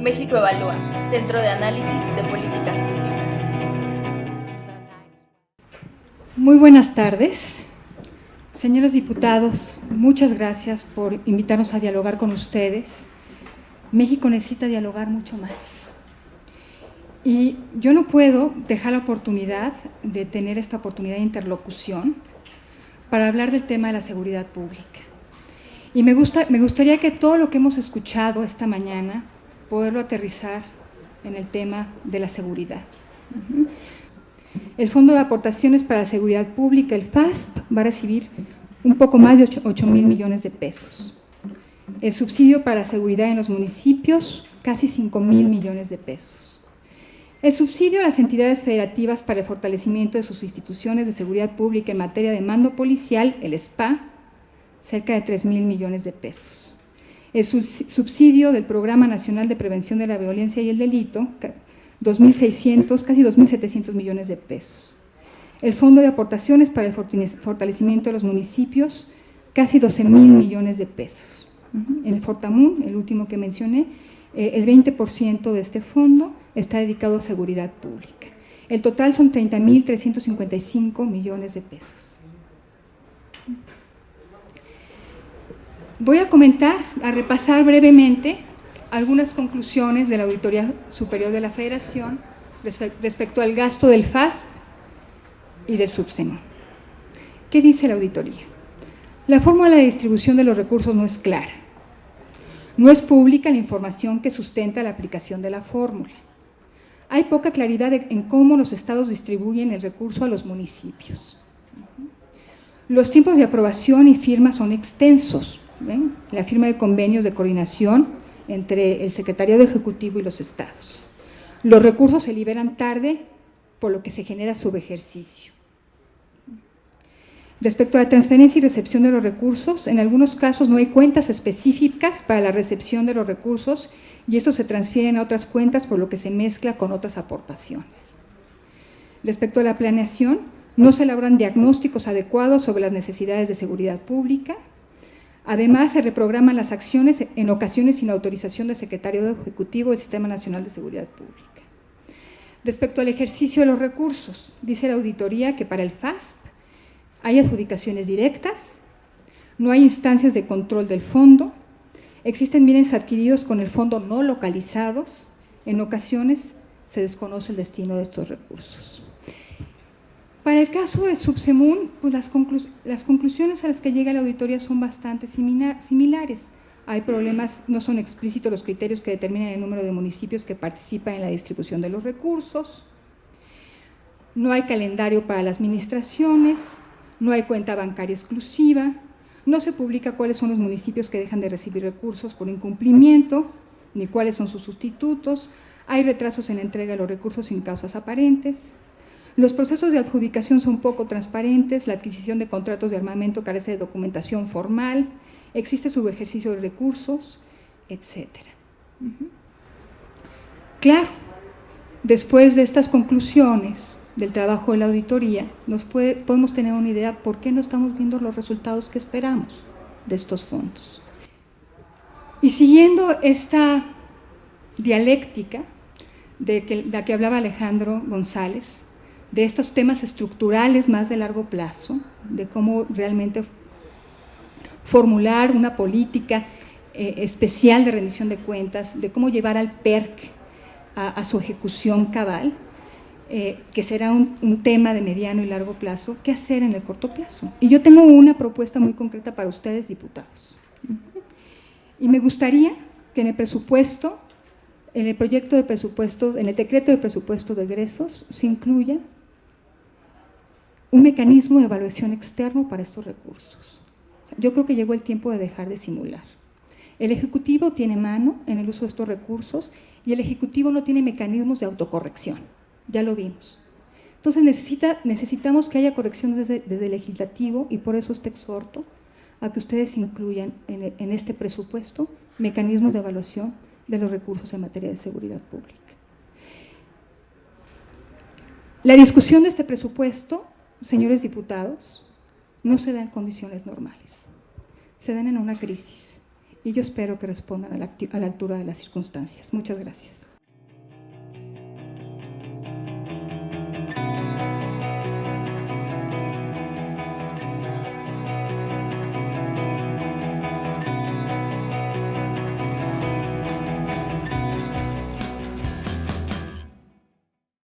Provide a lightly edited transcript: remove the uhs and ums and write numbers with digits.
México Evalúa, Centro de Análisis de Políticas Públicas. Muy buenas tardes. Señores diputados, muchas gracias por invitarnos a dialogar con ustedes. México necesita dialogar mucho más. Y yo no puedo dejar la oportunidad de tener esta oportunidad de interlocución para hablar del tema de la seguridad pública. Y me gustaría que todo lo que hemos escuchado esta mañana, poderlo aterrizar en el tema de la seguridad. El Fondo de Aportaciones para la Seguridad Pública, el FASP, va a recibir un poco más de 8,000 millones de pesos. El subsidio para la seguridad en los municipios, casi 5,000 millones de pesos. El subsidio a las entidades federativas para el fortalecimiento de sus instituciones de seguridad pública en materia de mando policial, el SPA, cerca de 3,000 millones de pesos. El subsidio del Programa Nacional de Prevención de la Violencia y el Delito, 2,600, casi 2,700 millones de pesos. El Fondo de Aportaciones para el fortalecimiento de los municipios, casi 12,000 millones de pesos. En el Fortamun, el último que mencioné, el 20% de este fondo está dedicado a seguridad pública. El total son 30,355 millones de pesos. Voy a repasar brevemente algunas conclusiones de la Auditoría Superior de la Federación respecto al gasto del FASP y del Subsenu. ¿Qué dice la auditoría? La fórmula de distribución de los recursos no es clara. No es pública la información que sustenta la aplicación de la fórmula. Hay poca claridad en cómo los estados distribuyen el recurso a los municipios. Los tiempos de aprobación y firma son extensos. ¿Ven? La firma de convenios de coordinación entre el Secretariado Ejecutivo y los estados. Los recursos se liberan tarde, por lo que se genera subejercicio. Respecto a la transferencia y recepción de los recursos, en algunos casos no hay cuentas específicas para la recepción de los recursos y estos se transfieren a otras cuentas, por lo que se mezcla con otras aportaciones. Respecto a la planeación, no se elaboran diagnósticos adecuados sobre las necesidades de seguridad pública. Además, se reprograman las acciones en ocasiones sin autorización del Secretario Ejecutivo del Sistema Nacional de Seguridad Pública. Respecto al ejercicio de los recursos, dice la auditoría que para el FASP hay adjudicaciones directas, no hay instancias de control del fondo, existen bienes adquiridos con el fondo no localizados, en ocasiones se desconoce el destino de estos recursos. Para el caso de Subsemun, pues las conclusiones a las que llega la auditoría son bastante similares. Hay problemas, no son explícitos los criterios que determinan el número de municipios que participan en la distribución de los recursos, no hay calendario para las administraciones, no hay cuenta bancaria exclusiva, no se publica cuáles son los municipios que dejan de recibir recursos por incumplimiento, ni cuáles son sus sustitutos, hay retrasos en la entrega de los recursos sin causas aparentes. Los procesos de adjudicación son poco transparentes, la adquisición de contratos de armamento carece de documentación formal, existe subejercicio de recursos, etc. Claro, después de estas conclusiones del trabajo de la auditoría, podemos tener una idea por qué no estamos viendo los resultados que esperamos de estos fondos. Y siguiendo esta dialéctica de la que hablaba Alejandro González, de estos temas estructurales más de largo plazo, de cómo realmente formular una política especial de rendición de cuentas, de cómo llevar al PERC a su ejecución cabal, que será un tema de mediano y largo plazo, ¿qué hacer en el corto plazo? Y yo tengo una propuesta muy concreta para ustedes, diputados. Y me gustaría que en el presupuesto, en el proyecto de presupuestos, en el decreto de presupuesto de egresos, se incluya un mecanismo de evaluación externo para estos recursos. Yo creo que llegó el tiempo de dejar de simular. El Ejecutivo tiene mano en el uso de estos recursos y el Ejecutivo no tiene mecanismos de autocorrección, ya lo vimos. Entonces necesitamos que haya corrección desde el Legislativo y por eso te exhorto a que ustedes incluyan en este presupuesto mecanismos de evaluación de los recursos en materia de seguridad pública. La discusión de este presupuesto, señores diputados, no se da en condiciones normales, se dan en una crisis. y yo espero que respondan a la altura de las circunstancias. Muchas gracias.